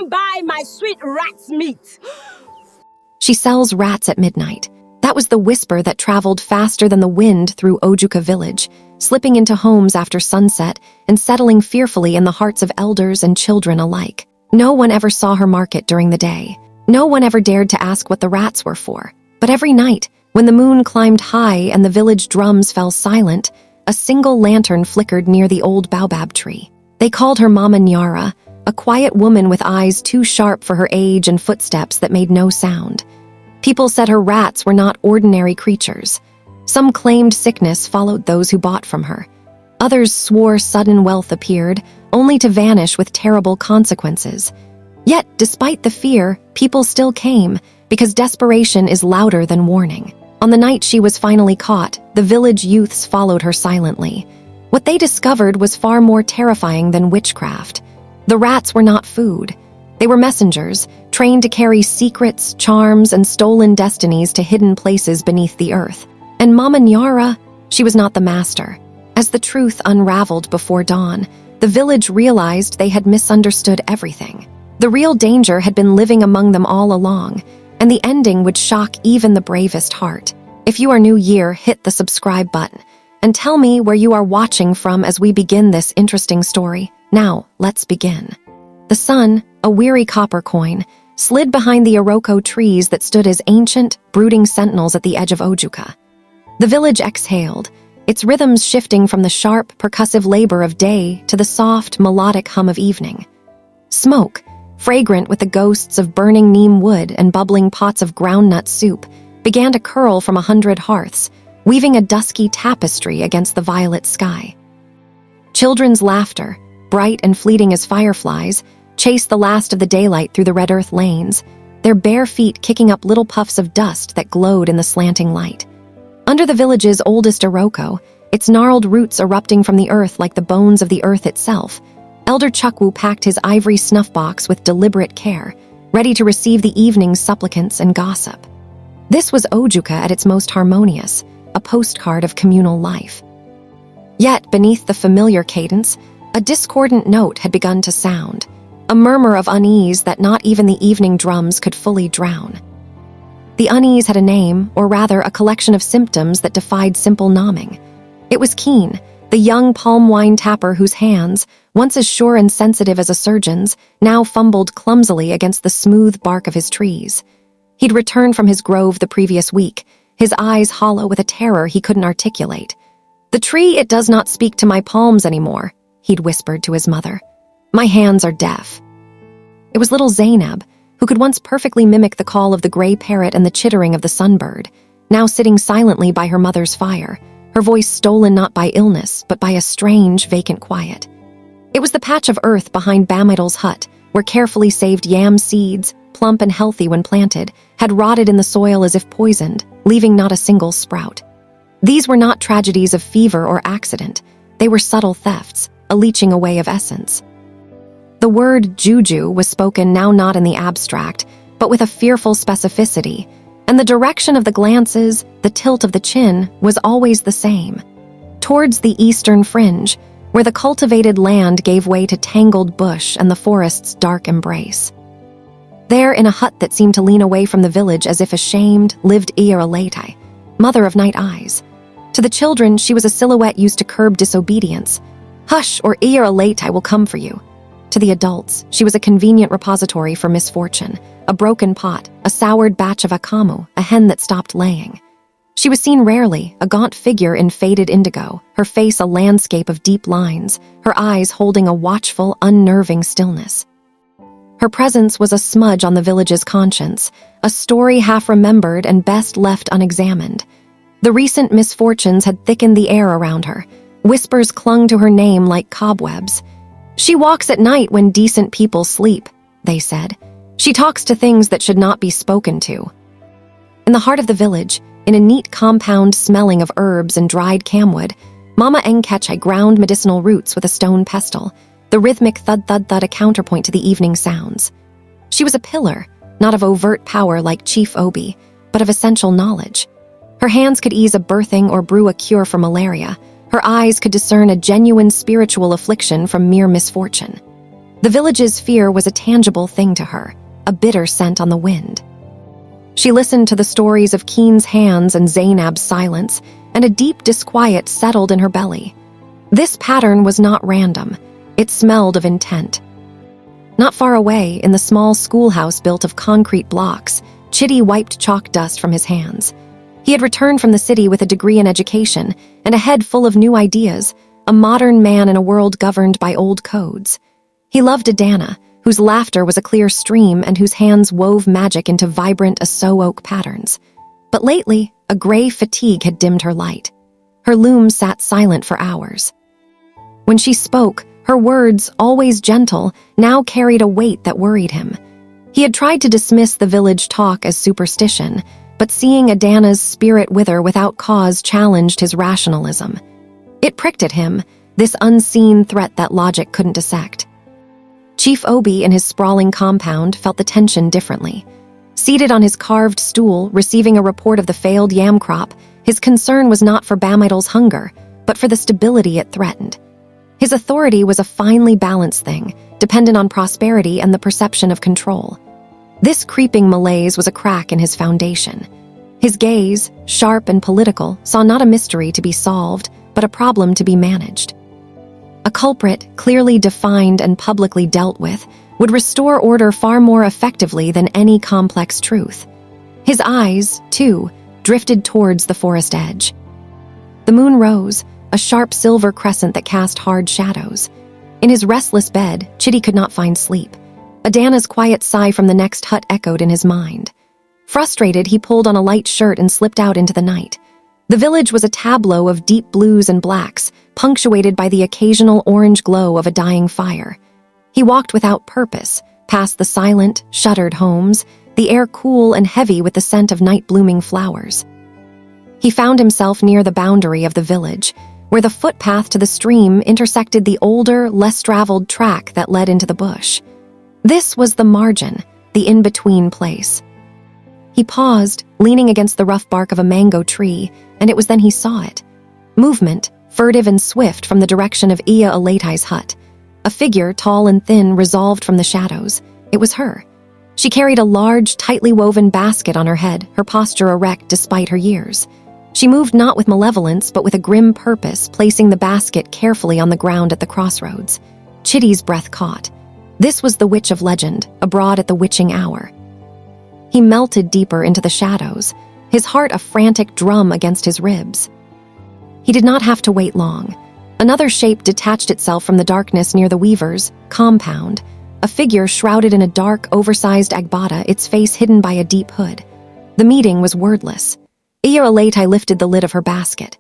Come buy my sweet rat's meat. She sells rats at midnight. That was the whisper that traveled faster than the wind through Ojuka village, slipping into homes after sunset and settling fearfully in the hearts of elders and children alike. No one ever saw her market during the day. No one ever dared to ask what the rats were for. But every night, when the moon climbed high and the village drums fell silent, a single lantern flickered near the old baobab tree. They called her Mama Nyara, a quiet woman with eyes too sharp for her age and footsteps that made no sound. People said her rats were not ordinary creatures. Some claimed sickness followed those who bought from her. Others swore sudden wealth appeared, only to vanish with terrible consequences. Yet, despite the fear, people still came, because desperation is louder than warning. On the night she was finally caught, the village youths followed her silently. What they discovered was far more terrifying than witchcraft. The rats were not food. They were messengers, trained to carry secrets, charms, and stolen destinies to hidden places beneath the earth. And Mama Nyara, she was not the master. As the truth unraveled before dawn, the village realized they had misunderstood everything. The real danger had been living among them all along, and the ending would shock even the bravest heart. If you are new here, hit the subscribe button, and tell me where you are watching from as we begin this interesting story. Now, let's begin. The sun, a weary copper coin, slid behind the Iroko trees that stood as ancient, brooding sentinels at the edge of Ojuka. The village exhaled, its rhythms shifting from the sharp, percussive labor of day to the soft, melodic hum of evening. Smoke, fragrant with the ghosts of burning neem wood and bubbling pots of groundnut soup, began to curl from 100 hearths, weaving a dusky tapestry against the violet sky. Children's laughter, bright and fleeting as fireflies, chased the last of the daylight through the red earth lanes, their bare feet kicking up little puffs of dust that glowed in the slanting light. Under the village's oldest Iroko, its gnarled roots erupting from the earth like the bones of the earth itself, Elder Chukwu packed his ivory snuff box with deliberate care, ready to receive the evening's supplicants and gossip. This was Ojuka at its most harmonious, a postcard of communal life. Yet, beneath the familiar cadence, a discordant note had begun to sound, a murmur of unease that not even the evening drums could fully drown. The unease had a name, or rather a collection of symptoms that defied simple nomming. It was Keen, the young palm wine tapper whose hands, once as sure and sensitive as a surgeon's, now fumbled clumsily against the smooth bark of his trees. He'd returned from his grove the previous week, his eyes hollow with a terror he couldn't articulate. "The tree, it does not speak to my palms anymore," he'd whispered to his mother. "My hands are deaf." It was little Zainab, who could once perfectly mimic the call of the gray parrot and the chittering of the sunbird, now sitting silently by her mother's fire, her voice stolen not by illness, but by a strange, vacant quiet. It was the patch of earth behind Bamidal's hut, where carefully saved yam seeds, plump and healthy when planted, had rotted in the soil as if poisoned, leaving not a single sprout. These were not tragedies of fever or accident. They were subtle thefts, a leaching away of essence. The word juju was spoken now not in the abstract, but with a fearful specificity, and the direction of the glances, the tilt of the chin, was always the same. Towards the eastern fringe, where the cultivated land gave way to tangled bush and the forest's dark embrace. There, in a hut that seemed to lean away from the village as if ashamed, lived Iyaralete, mother of night eyes. To the children, she was a silhouette used to curb disobedience. "Hush, or Iyaralete will come for you." To the adults, she was a convenient repository for misfortune, a broken pot, a soured batch of akamu, a hen that stopped laying. She was seen rarely, a gaunt figure in faded indigo, her face a landscape of deep lines, her eyes holding a watchful, unnerving stillness. Her presence was a smudge on the village's conscience, a story half-remembered and best left unexamined. The recent misfortunes had thickened the air around her. Whispers clung to her name like cobwebs. "She walks at night when decent people sleep," they said. "She talks to things that should not be spoken to." In the heart of the village, in a neat compound smelling of herbs and dried camwood, Mama Enkeche ground medicinal roots with a stone pestle, the rhythmic thud-thud-thud a counterpoint to the evening sounds. She was a pillar, not of overt power like Chief Obi, but of essential knowledge. Her hands could ease a birthing or brew a cure for malaria. Her eyes could discern a genuine spiritual affliction from mere misfortune. The village's fear was a tangible thing to her, a bitter scent on the wind. She listened to the stories of Keen's hands and Zainab's silence, and a deep disquiet settled in her belly. This pattern was not random. It smelled of intent. Not far away, in the small schoolhouse built of concrete blocks, Chitty wiped chalk dust from his hands. He had returned from the city with a degree in education and a head full of new ideas, a modern man in a world governed by old codes. He loved Adana, whose laughter was a clear stream and whose hands wove magic into vibrant Aso oak patterns. But lately, a gray fatigue had dimmed her light. Her loom sat silent for hours. When she spoke, her words, always gentle, now carried a weight that worried him. He had tried to dismiss the village talk as superstition, but seeing Adana's spirit wither without cause challenged his rationalism. It pricked at him, this unseen threat that logic couldn't dissect. Chief Obi in his sprawling compound felt the tension differently. Seated on his carved stool, receiving a report of the failed yam crop, his concern was not for Bamidal's hunger, but for the stability it threatened. His authority was a finely balanced thing, dependent on prosperity and the perception of control. This creeping malaise was a crack in his foundation. His gaze, sharp and political, saw not a mystery to be solved, but a problem to be managed. A culprit, clearly defined and publicly dealt with, would restore order far more effectively than any complex truth. His eyes, too, drifted towards the forest edge. The moon rose, a sharp silver crescent that cast hard shadows. In his restless bed, Chitty could not find sleep. Adana's quiet sigh from the next hut echoed in his mind. Frustrated, he pulled on a light shirt and slipped out into the night. The village was a tableau of deep blues and blacks, punctuated by the occasional orange glow of a dying fire. He walked without purpose, past the silent, shuttered homes, the air cool and heavy with the scent of night-blooming flowers. He found himself near the boundary of the village, where the footpath to the stream intersected the older, less-traveled track that led into the bush. This was the margin, the in-between place. He paused, leaning against the rough bark of a mango tree, and it was then he saw it. Movement, furtive and swift from the direction of Iya Alatai's hut. A figure, tall and thin, resolved from the shadows. It was her. She carried a large, tightly woven basket on her head, her posture erect despite her years. She moved not with malevolence, but with a grim purpose, placing the basket carefully on the ground at the crossroads. Chitty's breath caught. This was the witch of legend, abroad at the witching hour. He melted deeper into the shadows, his heart a frantic drum against his ribs. He did not have to wait long. Another shape detached itself from the darkness near the weaver's compound, a figure shrouded in a dark, oversized agbada, its face hidden by a deep hood. The meeting was wordless. Iya Alatai lifted the lid of her basket.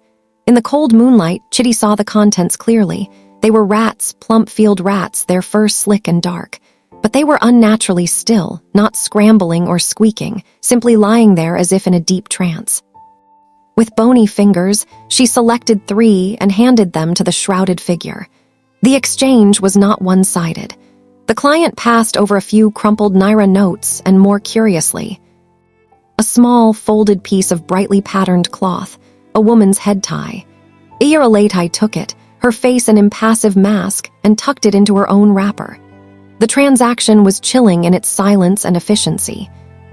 In the cold moonlight, Chitty saw the contents clearly. They were rats, plump field rats, their fur slick and dark. But they were unnaturally still, not scrambling or squeaking, simply lying there as if in a deep trance. With bony fingers, she selected 3 and handed them to the shrouded figure. The exchange was not one-sided. The client passed over a few crumpled naira notes and, more curiously, a small, folded piece of brightly patterned cloth, a woman's head tie. Iya Alatai took it, her face an impassive mask, and tucked it into her own wrapper. The transaction was chilling in its silence and efficiency.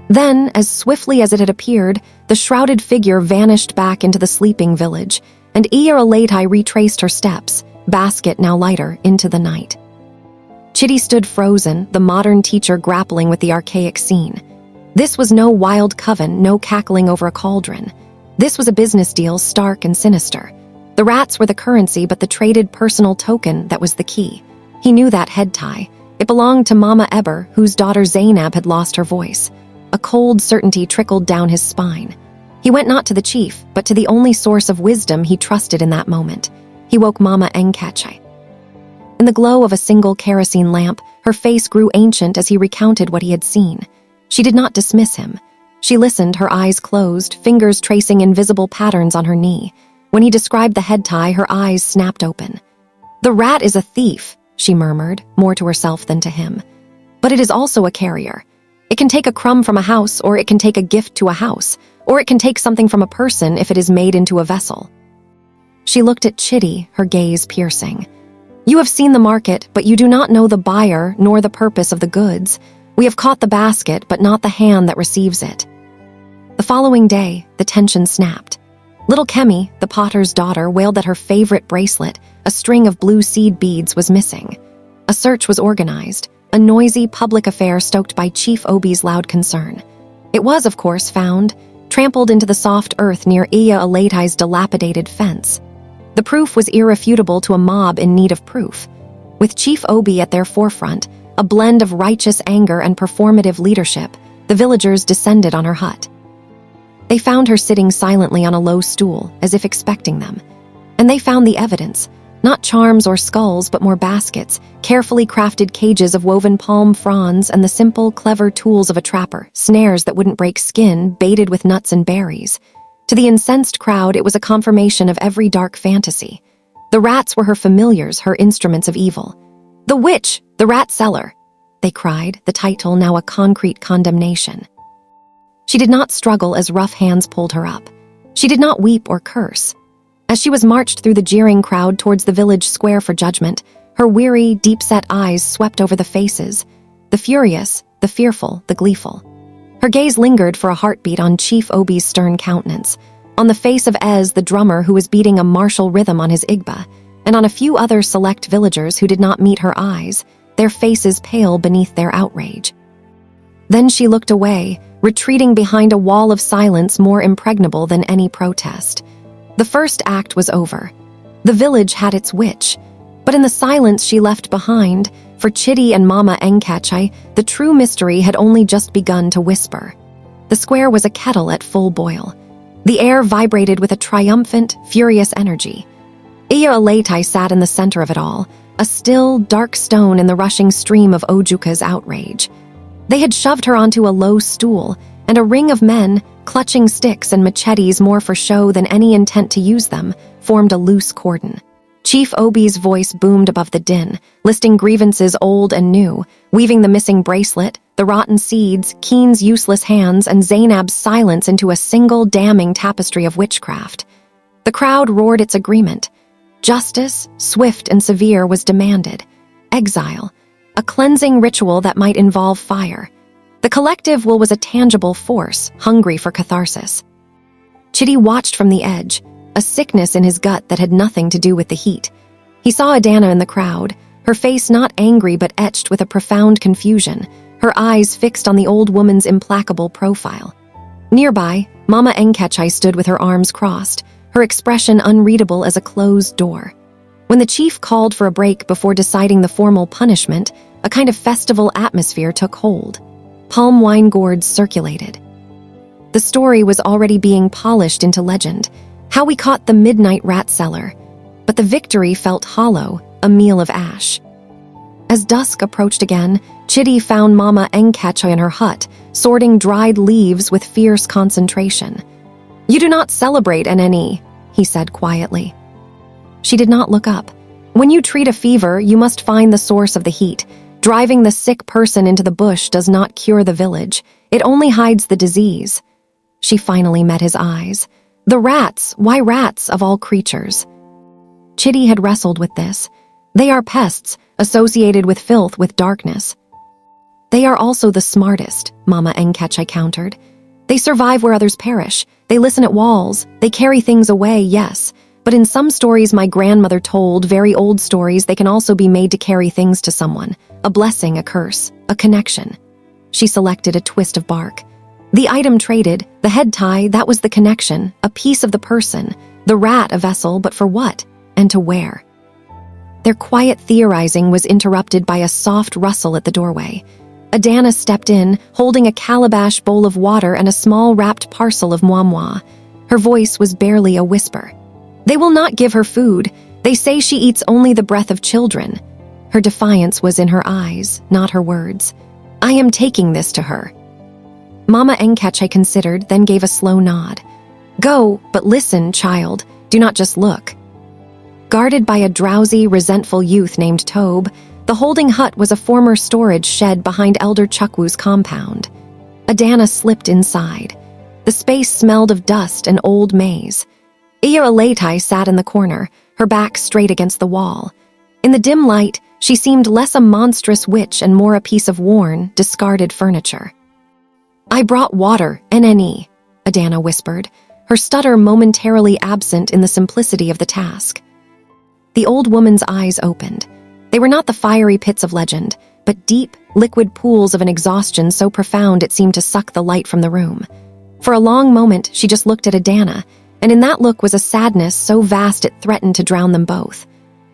Then, as swiftly as it had appeared, the shrouded figure vanished back into the sleeping village, and Iya Alatai retraced her steps, basket now lighter, into the night. Chitty stood frozen, the modern teacher grappling with the archaic scene. This was no wild coven, no cackling over a cauldron. This was a business deal, stark and sinister. The rats were the currency, but the traded personal token that was the key. He knew that head tie. It belonged to Mama Eber, whose daughter Zainab had lost her voice. A cold certainty trickled down his spine. He went not to the chief, but to the only source of wisdom he trusted in that moment. He woke Mama Enkachai. In the glow of a single kerosene lamp, her face grew ancient as he recounted what he had seen. She did not dismiss him. She listened, her eyes closed, fingers tracing invisible patterns on her knee. When he described the head tie, her eyes snapped open. "The rat is a thief," she murmured, more to herself than to him. "But it is also a carrier. It can take a crumb from a house, or it can take a gift to a house, or it can take something from a person if it is made into a vessel." She looked at Chitty, her gaze piercing. You have seen the market, but you do not know the buyer nor the purpose of the goods. We have caught the basket, but not the hand that receives it." The following day, the tension snapped. Little Kemi, the potter's daughter, wailed that her favorite bracelet, a string of blue seed beads, was missing. A search was organized, a noisy public affair stoked by Chief Obi's loud concern. It was, of course, found, trampled into the soft earth near Iya Aletai's dilapidated fence. The proof was irrefutable to a mob in need of proof. With Chief Obi at their forefront, a blend of righteous anger and performative leadership, the villagers descended on her hut. They found her sitting silently on a low stool, as if expecting them. And they found the evidence, not charms or skulls, but more baskets, carefully crafted cages of woven palm fronds, and the simple, clever tools of a trapper, snares that wouldn't break skin, baited with nuts and berries. To the incensed crowd, it was a confirmation of every dark fantasy. The rats were her familiars, her instruments of evil. "The witch! The rat seller!" they cried, the title now a concrete condemnation. She did not struggle as rough hands pulled her up. She did not weep or curse. As she was marched through the jeering crowd towards the village square for judgment, her weary, deep-set eyes swept over the faces, the furious, the fearful, the gleeful. Her gaze lingered for a heartbeat on Chief Obi's stern countenance, on the face of Ez, the drummer who was beating a martial rhythm on his igbo, and on a few other select villagers who did not meet her eyes, their faces pale beneath their outrage. Then she looked away, retreating behind a wall of silence more impregnable than any protest. The first act was over. The village had its witch, but in the silence she left behind, for Chidi and Mama Enkachai, the true mystery had only just begun to whisper. The square was a kettle at full boil. The air vibrated with a triumphant, furious energy. Iya Aletai sat in the center of it all, a still, dark stone in the rushing stream of Ojuka's outrage. They had shoved her onto a low stool, and a ring of men, clutching sticks and machetes more for show than any intent to use them, formed a loose cordon. Chief Obi's voice boomed above the din, listing grievances old and new, weaving the missing bracelet, the rotten seeds, Keen's useless hands, and Zainab's silence into a single damning tapestry of witchcraft. The crowd roared its agreement. Justice, swift and severe, was demanded. Exile, a cleansing ritual that might involve fire. The collective will was a tangible force, hungry for catharsis. Chidi watched from the edge, a sickness in his gut that had nothing to do with the heat. He saw Adana in the crowd, her face not angry but etched with a profound confusion, her eyes fixed on the old woman's implacable profile. Nearby, Mama Enkachai stood with her arms crossed, her expression unreadable as a closed door. When the chief called for a break before deciding the formal punishment, a kind of festival atmosphere took hold. Palm wine gourds circulated. The story was already being polished into legend, how we caught the midnight rat seller, but the victory felt hollow, a meal of ash. As dusk approached again, Chidi found Mama Enkachai in her hut, sorting dried leaves with fierce concentration. "You do not celebrate Nne," he said quietly. She did not look up. "When you treat a fever, you must find the source of the heat. Driving the sick person into the bush does not cure the village. It only hides the disease." She finally met his eyes. "The rats, why rats of all creatures?" Chidi had wrestled with this. They are pests, associated with filth, with darkness. "They are also the smartest," Mama Enkachai countered. "They survive where others perish. They listen at walls. They carry things away, yes. But in some stories my grandmother told, very old stories, they can also be made to carry things to someone. A blessing, a curse, a connection." She selected a twist of bark. The item traded, the head tie, that was the connection, a piece of the person. The rat a vessel, but for what? And to where? Their quiet theorizing was interrupted by a soft rustle at the doorway. Adana stepped in, holding a calabash bowl of water and a small wrapped parcel of muamua. Her voice was barely a whisper. "They will not give her food. They say she eats only the breath of children." Her defiance was in her eyes, not her words. "I am taking this to her." Mama Enkachai considered, then gave a slow nod. "Go, but listen, child. Do not just look." Guarded by a drowsy, resentful youth named Tobe, the holding hut was a former storage shed behind Elder Chukwu's compound. Adana slipped inside. The space smelled of dust and old maize. Iya Aletai sat in the corner, her back straight against the wall. In the dim light, she seemed less a monstrous witch and more a piece of worn, discarded furniture. "I brought water, NNE," Adana whispered, her stutter momentarily absent in the simplicity of the task. The old woman's eyes opened. They were not the fiery pits of legend, but deep, liquid pools of an exhaustion so profound it seemed to suck the light from the room. For a long moment, she just looked at Adana, and in that look was a sadness so vast it threatened to drown them both.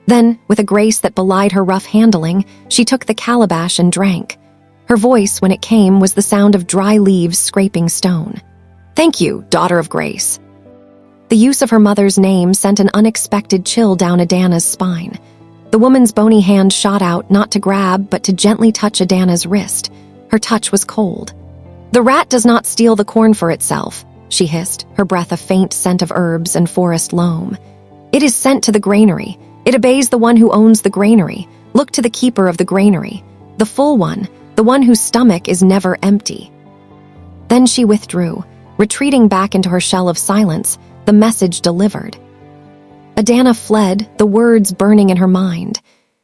Then, with a grace that belied her rough handling, she took the calabash and drank. Her voice, when it came, was the sound of dry leaves scraping stone. "Thank you, daughter of grace." The use of her mother's name sent an unexpected chill down Adana's spine. The woman's bony hand shot out, not to grab, but to gently touch Adana's wrist. Her touch was cold. "The rat does not steal the corn for itself," she hissed, her breath a faint scent of herbs and forest loam. "It is sent to the granary. It obeys the one who owns the granary. Look to the keeper of the granary. The full one, the one whose stomach is never empty." Then she withdrew, retreating back into her shell of silence, the message delivered. Adana fled, the words burning in her mind.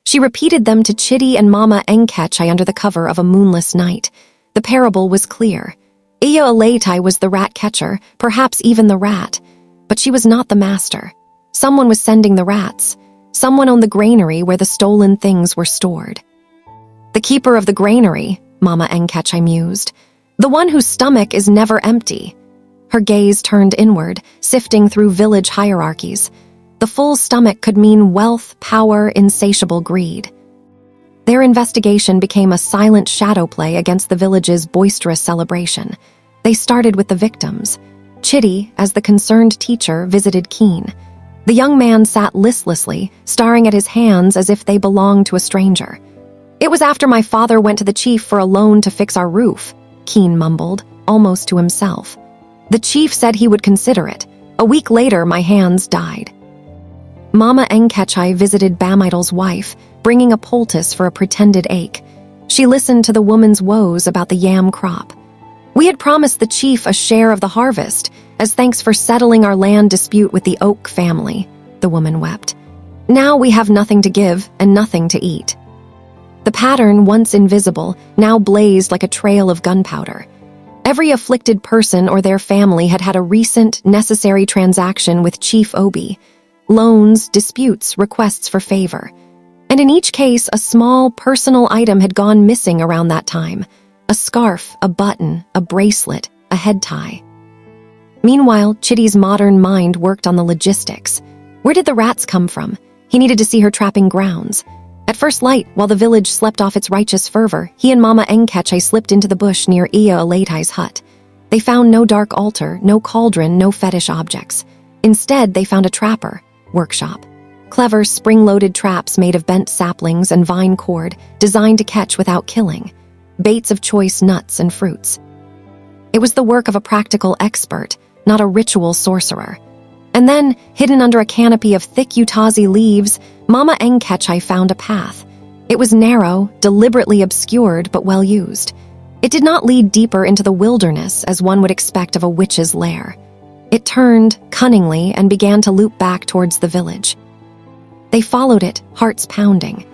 She repeated them to Chitty and Mama Enkechai under the cover of a moonless night. The parable was clear. Iya Aletai was the rat catcher, perhaps even the rat. But she was not the master. Someone was sending the rats. Someone owned the granary where the stolen things were stored. "The keeper of the granary," Mama Enkechai mused. "The one whose stomach is never empty." Her gaze turned inward, sifting through village hierarchies. The full stomach could mean wealth, power, insatiable greed. Their investigation became a silent shadow play against the village's boisterous celebration. They started with the victims. Chitty, as the concerned teacher, visited Keen. The young man sat listlessly, staring at his hands as if they belonged to a stranger. "It was after my father went to the chief for a loan to fix our roof," Keen mumbled, almost to himself. "The chief said he would consider it. A week later, my hands died." Mama Enkechai visited Bamidal's wife, bringing a poultice for a pretended ache. She listened to the woman's woes about the yam crop. "We had promised the chief a share of the harvest, as thanks for settling our land dispute with the Oak family," the woman wept. "Now we have nothing to give and nothing to eat." The pattern, once invisible, now blazed like a trail of gunpowder. Every afflicted person or their family had had a recent, necessary transaction with Chief Obi. Loans, disputes, requests for favor. And in each case, a small, personal item had gone missing around that time. A scarf, a button, a bracelet, a head tie. Meanwhile, Chitty's modern mind worked on the logistics. Where did the rats come from? He needed to see her trapping grounds. At first light, while the village slept off its righteous fervor, he and Mama Enkechai slipped into the bush near Iya Aletai's hut. They found no dark altar, no cauldron, no fetish objects. Instead, they found a trapper, workshop. Clever, spring-loaded traps made of bent saplings and vine cord, designed to catch without killing. Baits of choice nuts and fruits. It was the work of a practical expert, not a ritual sorcerer. And then, hidden under a canopy of thick utazi leaves, Mama Enkechai found a path. It was narrow, deliberately obscured, but well-used. It did not lead deeper into the wilderness as one would expect of a witch's lair. It turned, cunningly, and began to loop back towards the village. They followed it, hearts pounding.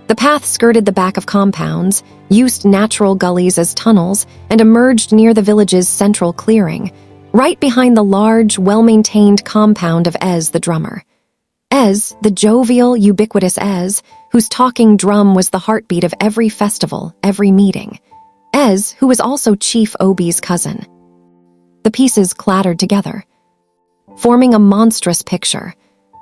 The path skirted the back of compounds, used natural gullies as tunnels, and emerged near the village's central clearing, right behind the large, well-maintained compound of Ez the drummer. Ez, the jovial, ubiquitous Ez, whose talking drum was the heartbeat of every festival, every meeting. Ez, who was also Chief Obi's cousin. The pieces clattered together, forming a monstrous picture.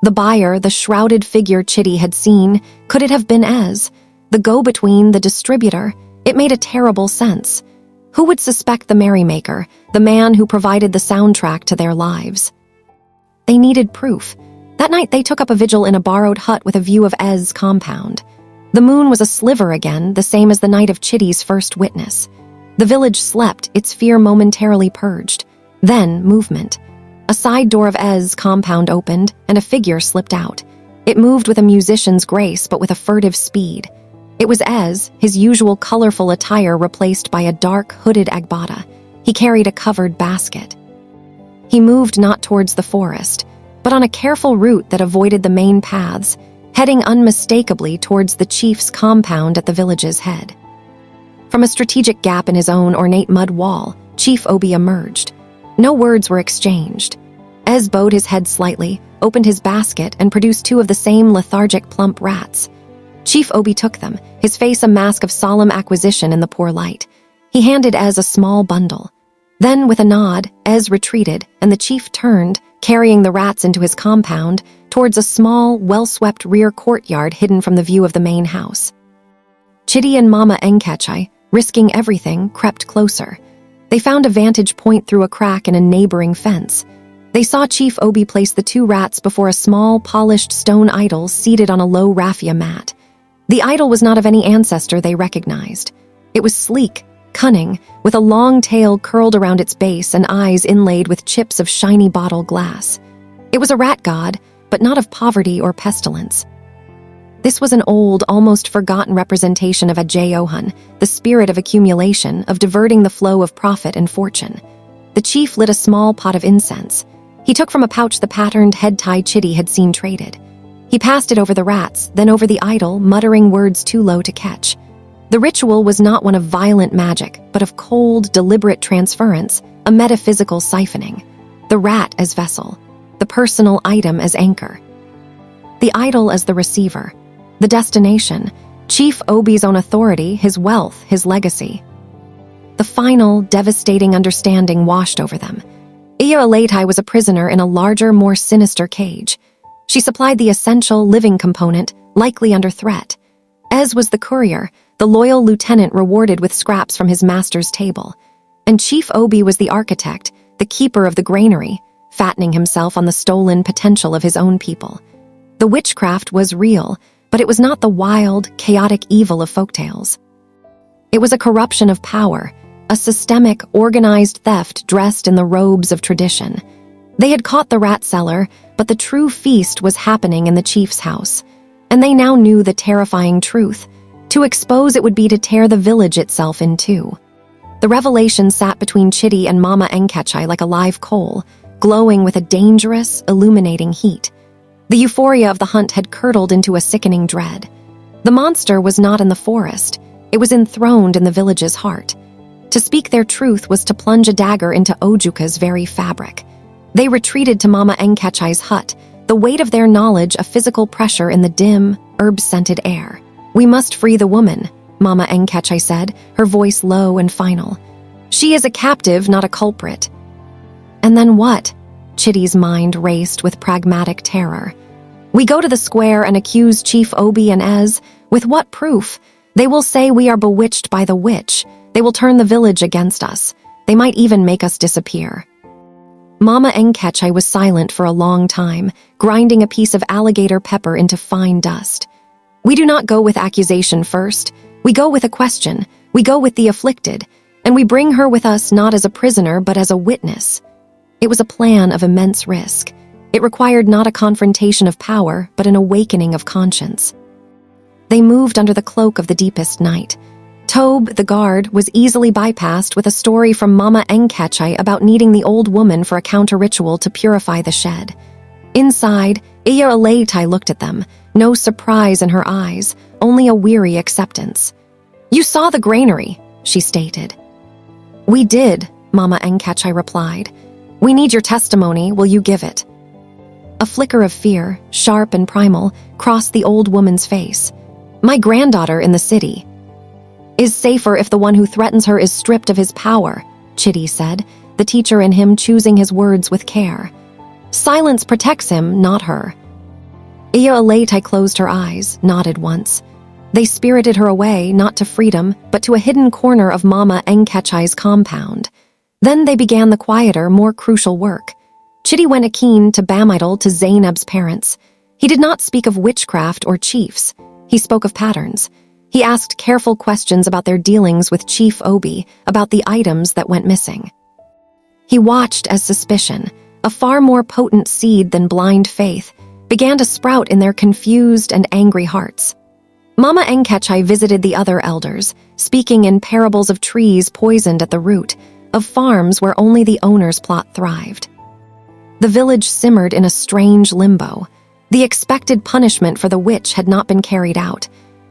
The buyer, the shrouded figure Chitty had seen, could it have been Ez? The go-between, the distributor? It made a terrible sense. Who would suspect the merrymaker, the man who provided the soundtrack to their lives? They needed proof. That night they took up a vigil in a borrowed hut with a view of Ez's compound. The moon was a sliver again, the same as the night of Chitty's first witness. The village slept, its fear momentarily purged. Then, movement. A side door of Ez's compound opened, and a figure slipped out. It moved with a musician's grace, but with a furtive speed. It was Ez, his usual colorful attire replaced by a dark, hooded agbada. He carried a covered basket. He moved not towards the forest, but on a careful route that avoided the main paths. heading unmistakably towards the chief's compound at the village's head. From a strategic gap in his own ornate mud wall, Chief Obi emerged. No words were exchanged. Ez bowed his head slightly, opened his basket, and produced 2 of the same lethargic plump rats. Chief Obi took them, his face a mask of solemn acquisition in the poor light. He handed Ez a small bundle. Then, with a nod, Ez retreated, and the chief turned, carrying the rats into his compound, towards a small, well-swept rear courtyard hidden from the view of the main house. Chidi and Mama Enkechai, risking everything, crept closer. They found a vantage point through a crack in a neighboring fence. They saw Chief Obi place the 2 rats before a small, polished stone idol seated on a low raffia mat. The idol was not of any ancestor they recognized. It was sleek, cunning, with a long tail curled around its base and eyes inlaid with chips of shiny bottle glass. It was a rat god, but not of poverty or pestilence. This was an old, almost forgotten representation of Ajayohun, the spirit of accumulation, of diverting the flow of profit and fortune. The chief lit a small pot of incense. He took from a pouch the patterned head-tie Chidi had seen traded. He passed it over the rats, then over the idol, muttering words too low to catch. The ritual was not one of violent magic, but of cold, deliberate transference, a metaphysical siphoning. The rat as vessel, the personal item as anchor. The idol as the receiver. The destination, Chief Obi's own authority, his wealth, his legacy. The final, devastating understanding washed over them. Iyalatai was a prisoner in a larger, more sinister cage. She supplied the essential, living component, likely under threat. Ez was the courier, the loyal lieutenant rewarded with scraps from his master's table. And Chief Obi was the architect, the keeper of the granary, fattening himself on the stolen potential of his own people. The witchcraft was real, but it was not the wild, chaotic evil of folktales. It was a corruption of power, a systemic, organized theft dressed in the robes of tradition. They had caught the rat seller, but the true feast was happening in the chief's house. And they now knew the terrifying truth. To expose it would be to tear the village itself in 2. The revelation sat between Chidi and Mama Enkechai like a live coal, glowing with a dangerous, illuminating heat. The euphoria of the hunt had curdled into a sickening dread. The monster was not in the forest. It was enthroned in the village's heart. To speak their truth was to plunge a dagger into Ojuka's very fabric. They retreated to Mama Enkechai's hut, the weight of their knowledge a physical pressure in the dim, herb-scented air. "We must free the woman," Mama Enkechai said, her voice low and final. "She is a captive, not a culprit." "And then what?" Chidi's mind raced with pragmatic terror. "We go to the square and accuse Chief Obi and Ez. With what proof? They will say we are bewitched by the witch. They will turn the village against us. They might even make us disappear." Mama Enkechai was silent for a long time, grinding a piece of alligator pepper into fine dust. "We do not go with accusation first. We go with a question. We go with the afflicted. And we bring her with us not as a prisoner but as a witness." It was a plan of immense risk. It required not a confrontation of power, but an awakening of conscience. They moved under the cloak of the deepest night. Tobe, the guard, was easily bypassed with a story from Mama Enkechai about needing the old woman for a counter-ritual to purify the shed. Inside, Iyalatai looked at them, no surprise in her eyes, only a weary acceptance. "You saw the granary," she stated. "We did," Mama Enkechai replied. "We need your testimony. Will you give it?" A flicker of fear, sharp and primal, crossed the old woman's face. "My granddaughter in the city is safer if the one who threatens her is stripped of his power," Chidi said, the teacher in him choosing his words with care. "Silence protects him, not her." Iyalatai closed her eyes, nodded once. They spirited her away, not to freedom, but to a hidden corner of Mama Enkechai's compound. Then they began the quieter, more crucial work. Chidi went akin to Bamidal to Zainab's parents. He did not speak of witchcraft or chiefs. He spoke of patterns. He asked careful questions about their dealings with Chief Obi, about the items that went missing. He watched as suspicion, a far more potent seed than blind faith, began to sprout in their confused and angry hearts. Mama Enkechai visited the other elders, speaking in parables of trees poisoned at the root, of farms where only the owner's plot thrived. The village simmered in a strange limbo. The expected punishment for the witch had not been carried out.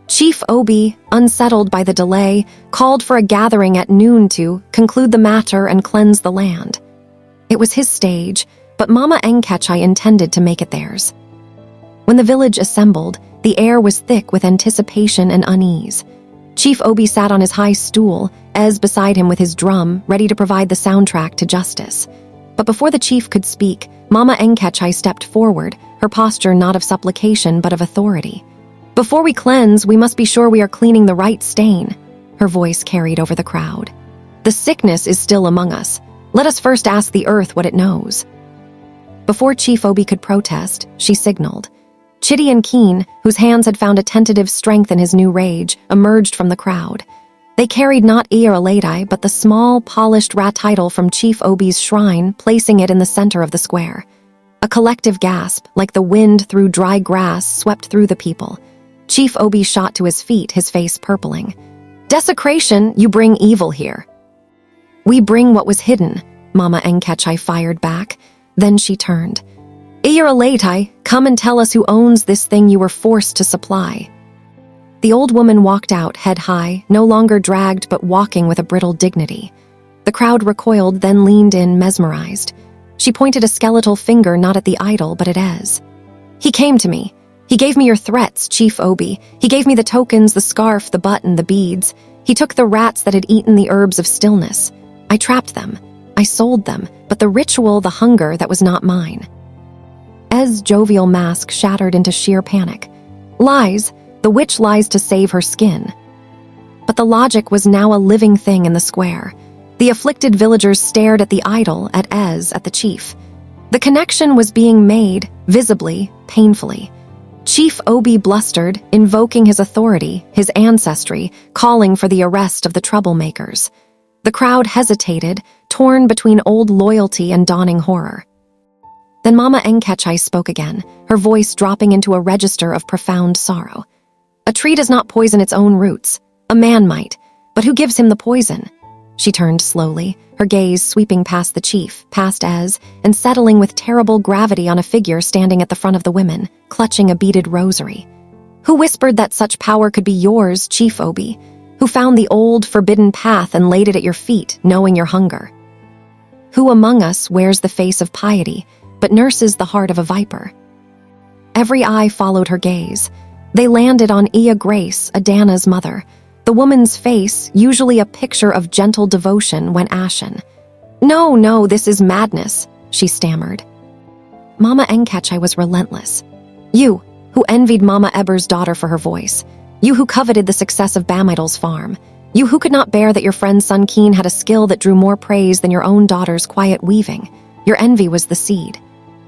Chief Obi, unsettled by the delay, called for a gathering at noon to conclude the matter and cleanse the land. It was his stage, but Mama Enkechai intended to make it theirs. When the village assembled, the air was thick with anticipation and unease. Chief Obi sat on his high stool, Ez beside him with his drum, ready to provide the soundtrack to justice. But before the chief could speak, Mama Enkechai stepped forward, her posture not of supplication but of authority. "Before we cleanse, we must be sure we are cleaning the right stain," her voice carried over the crowd. "The sickness is still among us. Let us first ask the earth what it knows." Before Chief Obi could protest, she signaled. Chitty and Keen, whose hands had found a tentative strength in his new rage, emerged from the crowd. They carried not Iyaralatai, but the small, polished rat idol from Chief Obi's shrine, placing it in the center of the square. A collective gasp, like the wind through dry grass, swept through the people. Chief Obi shot to his feet, his face purpling. "Desecration, you bring evil here." "We bring what was hidden," Mama Enkechai fired back. Then she turned. "Iyaralatai, come and tell us who owns this thing you were forced to supply." The old woman walked out, head high, no longer dragged but walking with a brittle dignity. The crowd recoiled, then leaned in, mesmerized. She pointed a skeletal finger not at the idol but at Ez. "He came to me. He gave me your threats, Chief Obi. He gave me the tokens, the scarf, the button, the beads. He took the rats that had eaten the herbs of stillness. I trapped them. I sold them, but the ritual, the hunger, that was not mine." Ez's jovial mask shattered into sheer panic. "Lies. The witch lies to save her skin." But the logic was now a living thing in the square. The afflicted villagers stared at the idol, at Ez, at the chief. The connection was being made, visibly, painfully. Chief Obi blustered, invoking his authority, his ancestry, calling for the arrest of the troublemakers. The crowd hesitated, torn between old loyalty and dawning horror. Then Mama Enkechai spoke again, her voice dropping into a register of profound sorrow. "A tree does not poison its own roots. A man might. But who gives him the poison?" She turned slowly, her gaze sweeping past the chief, past Ez, and settling with terrible gravity on a figure standing at the front of the women, clutching a beaded rosary. "Who whispered that such power could be yours, Chief Obi? Who found the old, forbidden path and laid it at your feet, knowing your hunger? Who among us wears the face of piety, but nurses the heart of a viper?" Every eye followed her gaze. They landed on Iya Grace, Adana's mother. The woman's face, usually a picture of gentle devotion, went ashen. No, this is madness," she stammered. Mama Enkechai was relentless. "You, who envied Mama Eber's daughter for her voice. You who coveted the success of Bamidal's farm. You who could not bear that your friend's son Keen had a skill that drew more praise than your own daughter's quiet weaving. Your envy was the seed.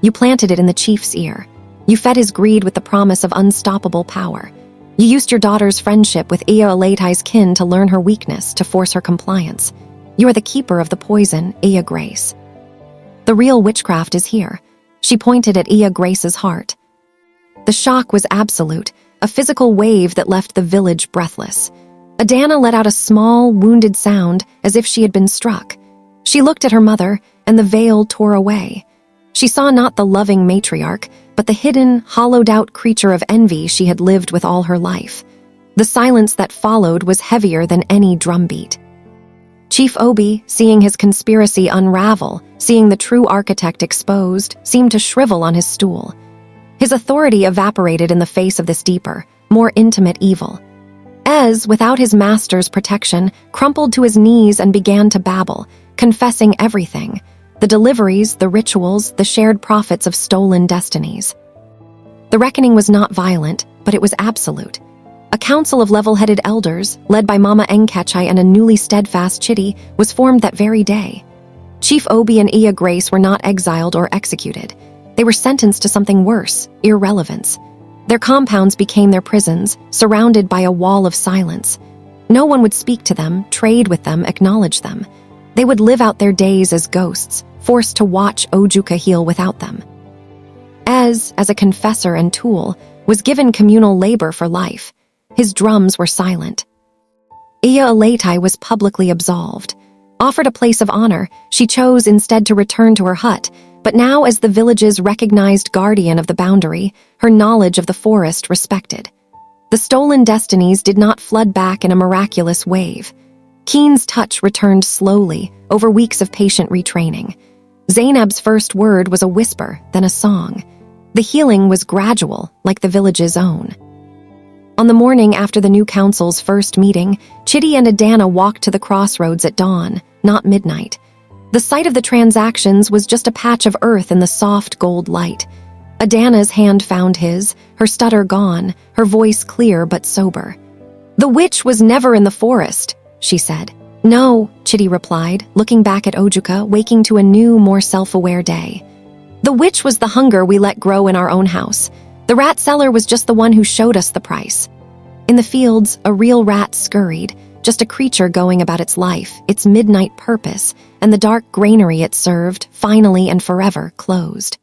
You planted it in the chief's ear. You fed his greed with the promise of unstoppable power. You used your daughter's friendship with Iyaralatai's kin to learn her weakness, to force her compliance. You are the keeper of the poison, Iya Grace. The real witchcraft is here." She pointed at Iya Grace's heart. The shock was absolute, a physical wave that left the village breathless. Adana let out a small, wounded sound, as if she had been struck. She looked at her mother, and the veil tore away. She saw not the loving matriarch, but the hidden, hollowed-out creature of envy she had lived with all her life. The silence that followed was heavier than any drumbeat. Chief Obi, seeing his conspiracy unravel, seeing the true architect exposed, seemed to shrivel on his stool. His authority evaporated in the face of this deeper, more intimate evil. Ez, without his master's protection, crumpled to his knees and began to babble, confessing everything. The deliveries, the rituals, the shared profits of stolen destinies. The reckoning was not violent, but it was absolute. A council of level-headed elders, led by Mama Enkechai and a newly steadfast Chitty, was formed that very day. Chief Obi and Iya Grace were not exiled or executed. They were sentenced to something worse, irrelevance. Their compounds became their prisons, surrounded by a wall of silence. No one would speak to them, trade with them, acknowledge them. They would live out their days as ghosts, forced to watch Ojuka heal without them. Ez, as a confessor and tool, was given communal labor for life. His drums were silent. Iyaralatai was publicly absolved. Offered a place of honor, she chose instead to return to her hut, But now, as the village's recognized guardian of the boundary, her knowledge of the forest respected. The stolen destinies did not flood back in a miraculous wave. Keen's touch returned slowly, over weeks of patient retraining. Zainab's first word was a whisper, then a song. The healing was gradual, like the village's own. On the morning after the new council's first meeting, Chitty and Adana walked to the crossroads at dawn, not midnight. The site of the transactions was just a patch of earth in the soft gold light. Adana's hand found his, her stutter gone, her voice clear but sober. "The witch was never in the forest," she said. "No," Chitty replied, looking back at Ojuka, waking to a new, more self-aware day. "The witch was the hunger we let grow in our own house. The rat seller was just the one who showed us the price." In the fields, a real rat scurried, just a creature going about its life, its midnight purpose, and the dark granary it served, finally and forever, closed.